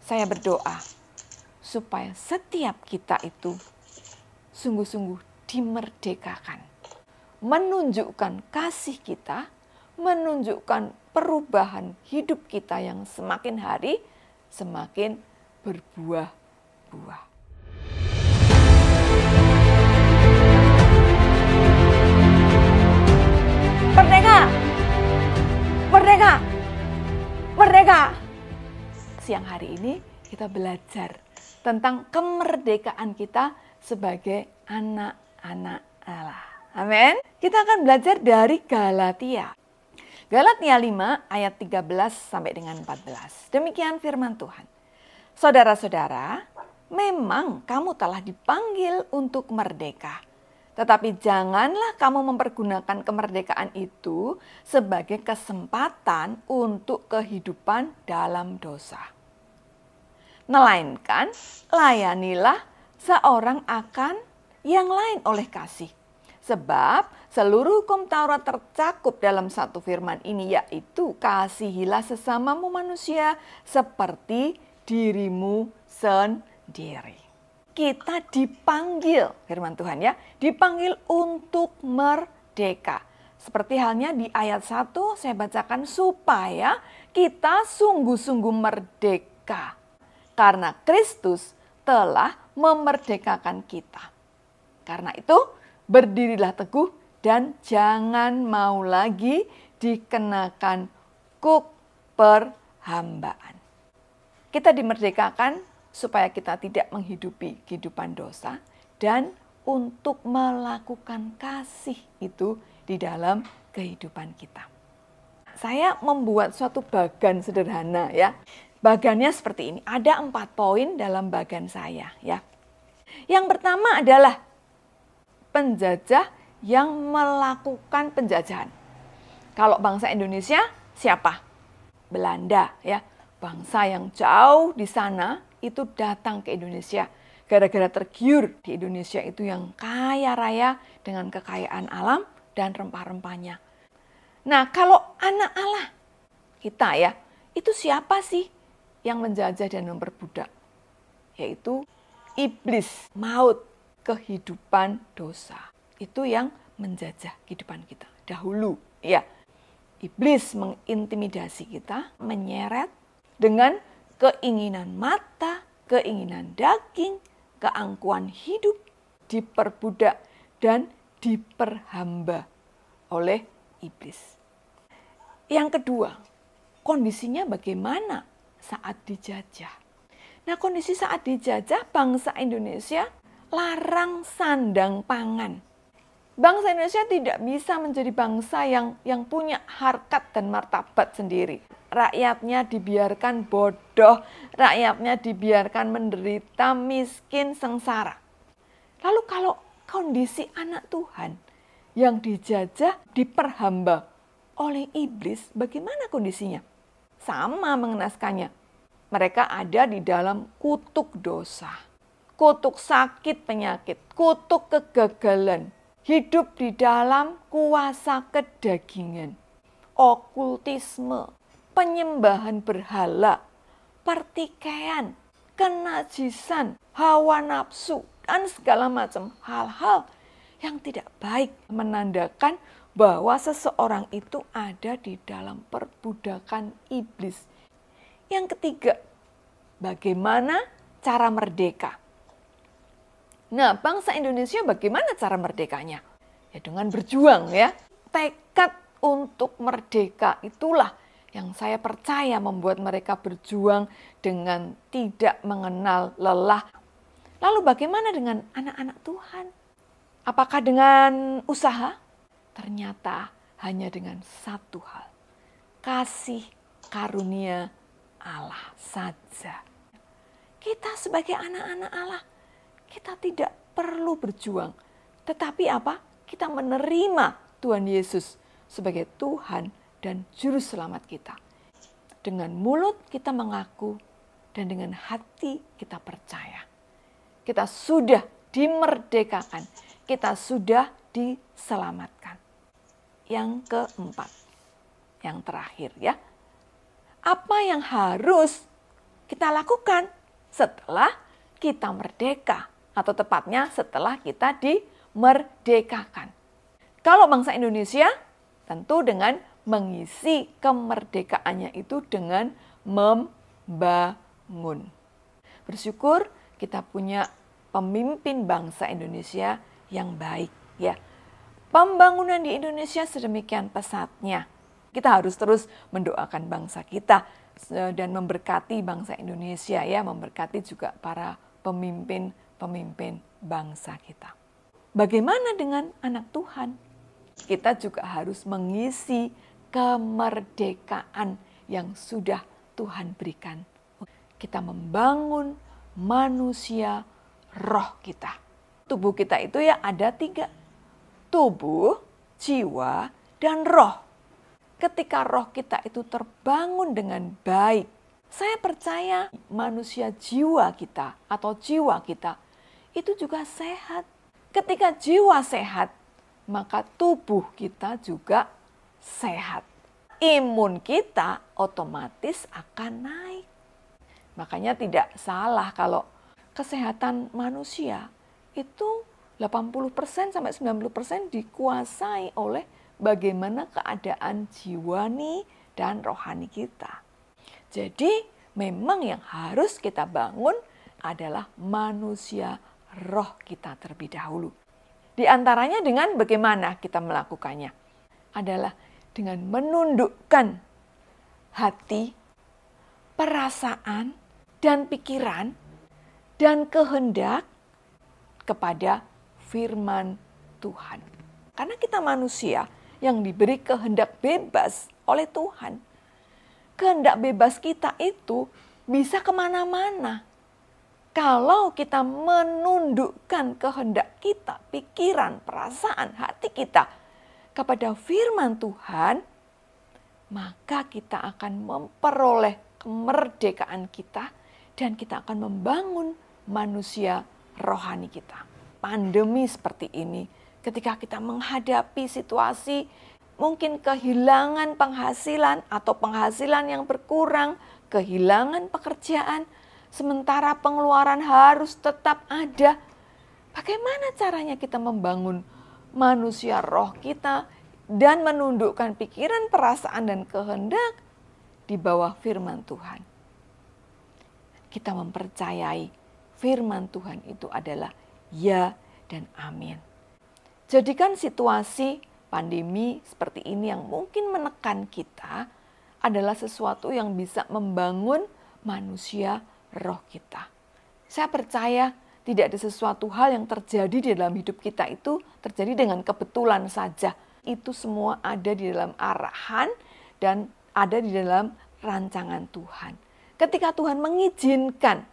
saya berdoa supaya setiap kita itu sungguh-sungguh dimerdekakan. Menunjukkan kasih kita, menunjukkan perubahan hidup kita yang semakin hari semakin berbuah-buah. Merdeka! Merdeka! Merdeka! Siang hari ini kita belajar tentang kemerdekaan kita sebagai anak-anak Allah. Amin. Kita akan belajar dari Galatia. Galatia 5 ayat 13 sampai dengan 14. Demikian firman Tuhan. Saudara-saudara, memang kamu telah dipanggil untuk merdeka. Tetapi janganlah kamu mempergunakan kemerdekaan itu sebagai kesempatan untuk kehidupan dalam dosa. Melainkan layanilah seorang akan yang lain oleh kasih. Sebab seluruh hukum Taurat tercakup dalam satu firman ini, yaitu kasihilah sesamamu manusia seperti dirimu sendiri. Kita dipanggil, firman Tuhan ya, dipanggil untuk merdeka. Seperti halnya di ayat 1 saya bacakan, supaya kita sungguh-sungguh merdeka. Karena Kristus telah memerdekakan kita. Karena itu berdirilah teguh dan jangan mau lagi dikenakan kuk perhambaan. Kita dimerdekakan supaya kita tidak menghidupi kehidupan dosa dan untuk melakukan kasih itu di dalam kehidupan kita. Saya membuat suatu bagan sederhana ya. Bagannya seperti ini. Ada 4 poin dalam bagan saya ya. Yang pertama adalah penjajah yang melakukan penjajahan. Kalau bangsa Indonesia siapa? Belanda ya. Bangsa yang jauh di sana itu datang ke Indonesia. Gara-gara tergiur di Indonesia itu yang kaya raya dengan kekayaan alam dan rempah-rempahnya. Nah, kalau anak Allah kita ya, itu siapa sih yang menjajah dan memperbudak? Yaitu iblis, maut, kehidupan dosa. Itu yang menjajah kehidupan kita dahulu ya. Iblis mengintimidasi kita, menyeret dengan keinginan mata, keinginan daging, keangkuhan hidup, diperbudak dan diperhamba oleh iblis. Yang kedua, kondisinya bagaimana saat dijajah? Nah, kondisi saat dijajah bangsa Indonesia larang sandang pangan. Bangsa Indonesia tidak bisa menjadi bangsa yang punya harkat dan martabat sendiri. Rakyatnya dibiarkan bodoh, rakyatnya dibiarkan menderita, miskin, sengsara. Lalu kalau kondisi anak Tuhan yang dijajah, diperhamba oleh iblis, bagaimana kondisinya? Sama mengenaskannya. Mereka ada di dalam kutuk dosa, kutuk sakit penyakit, kutuk kegagalan, hidup di dalam kuasa kedagingan, okultisme, penyembahan berhala, pertikaian, kenajisan, hawa nafsu, dan segala macam hal-hal yang tidak baik, menandakan bahwa seseorang itu ada di dalam perbudakan iblis. Yang ketiga, bagaimana cara merdeka? Nah, bangsa Indonesia bagaimana cara merdekanya? Ya dengan berjuang ya. Tekad untuk merdeka itulah yang saya percaya membuat mereka berjuang dengan tidak mengenal lelah. Lalu bagaimana dengan anak-anak Tuhan? Apakah dengan usaha? Ternyata hanya dengan satu hal. Kasih karunia Allah saja. Kita sebagai anak-anak Allah, kita tidak perlu berjuang. Tetapi apa? Kita menerima Tuhan Yesus sebagai Tuhan dan Juru Selamat kita. Dengan mulut kita mengaku dan dengan hati kita percaya. Kita sudah dimerdekakan. Kita sudah diselamatkan. Yang keempat, yang terakhir ya. Apa yang harus kita lakukan setelah kita merdeka, atau tepatnya setelah kita dimerdekakan. Kalau bangsa Indonesia, tentu dengan mengisi kemerdekaannya itu dengan membangun. Bersyukur kita punya pemimpin bangsa Indonesia yang baik, ya. Pembangunan di Indonesia sedemikian pesatnya. Kita harus terus mendoakan bangsa kita dan memberkati bangsa Indonesia, ya, memberkati juga para pemimpin bangsa kita. Bagaimana dengan anak Tuhan? Kita juga harus mengisi kemerdekaan yang sudah Tuhan berikan. Kita membangun manusia roh kita. Tubuh kita itu ya ada 3. Tubuh, jiwa, dan roh. Ketika roh kita itu terbangun dengan baik, saya percaya manusia jiwa kita atau jiwa kita itu juga sehat. Ketika jiwa sehat, maka tubuh kita juga sehat. Imun kita otomatis akan naik. Makanya tidak salah kalau kesehatan manusia itu 80% sampai 90% dikuasai oleh bagaimana keadaan jiwani dan rohani kita. Jadi memang yang harus kita bangun adalah manusia roh kita terlebih dahulu. Di antaranya dengan bagaimana kita melakukannya? Adalah dengan menundukkan hati, perasaan, dan pikiran, dan kehendak kepada firman Tuhan. Karena kita manusia yang diberi kehendak bebas oleh Tuhan. Kehendak bebas kita itu bisa kemana-mana. Kalau kita menundukkan kehendak kita, pikiran, perasaan, hati kita kepada firman Tuhan, maka kita akan memperoleh kemerdekaan kita dan kita akan membangun manusia rohani kita. Pandemi seperti ini, ketika kita menghadapi situasi mungkin kehilangan penghasilan atau penghasilan yang berkurang, kehilangan pekerjaan, sementara pengeluaran harus tetap ada. Bagaimana caranya kita membangun manusia roh kita dan menundukkan pikiran, perasaan, dan kehendak di bawah firman Tuhan? Kita mempercayai firman Tuhan itu adalah ya dan amin. Jadikan situasi pandemi seperti ini yang mungkin menekan kita adalah sesuatu yang bisa membangun manusia roh kita. Saya percaya tidak ada sesuatu hal yang terjadi di dalam hidup kita itu terjadi dengan kebetulan saja. Itu semua ada di dalam arahan dan ada di dalam rancangan Tuhan. Ketika Tuhan mengizinkan,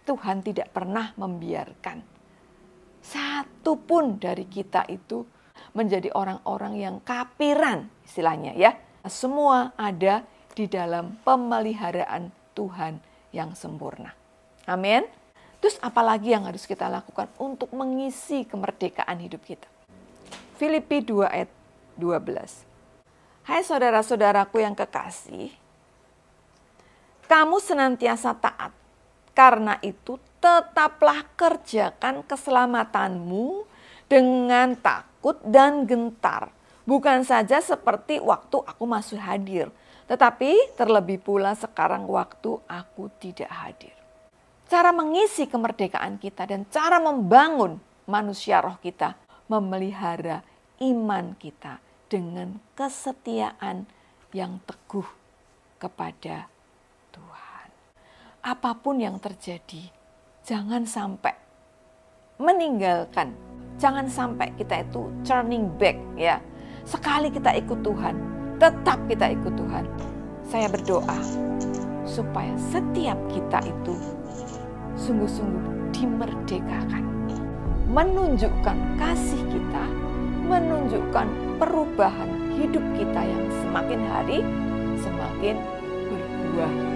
Tuhan tidak pernah membiarkan satu pun dari kita itu menjadi orang-orang yang kapiran, istilahnya ya. Semua ada di dalam pemeliharaan Tuhan yang sempurna. Amin. Terus apalagi yang harus kita lakukan untuk mengisi kemerdekaan hidup kita? Filipi 2 ayat 12. Hai saudara-saudaraku yang kekasih, kamu senantiasa taat. Karena itu tetaplah kerjakan keselamatanmu dengan takut dan gentar. Bukan saja seperti waktu aku masih hadir, tetapi terlebih pula sekarang waktu aku tidak hadir. Cara mengisi kemerdekaan kita dan cara membangun manusia roh kita, memelihara iman kita dengan kesetiaan yang teguh kepada Tuhan. Apapun yang terjadi, jangan sampai meninggalkan, jangan sampai kita itu turning back ya. Sekali kita ikut Tuhan, tetap kita ikut Tuhan. Saya berdoa supaya setiap kita itu sungguh-sungguh dimerdekakan. Menunjukkan kasih kita, menunjukkan perubahan hidup kita yang semakin hari semakin berbuah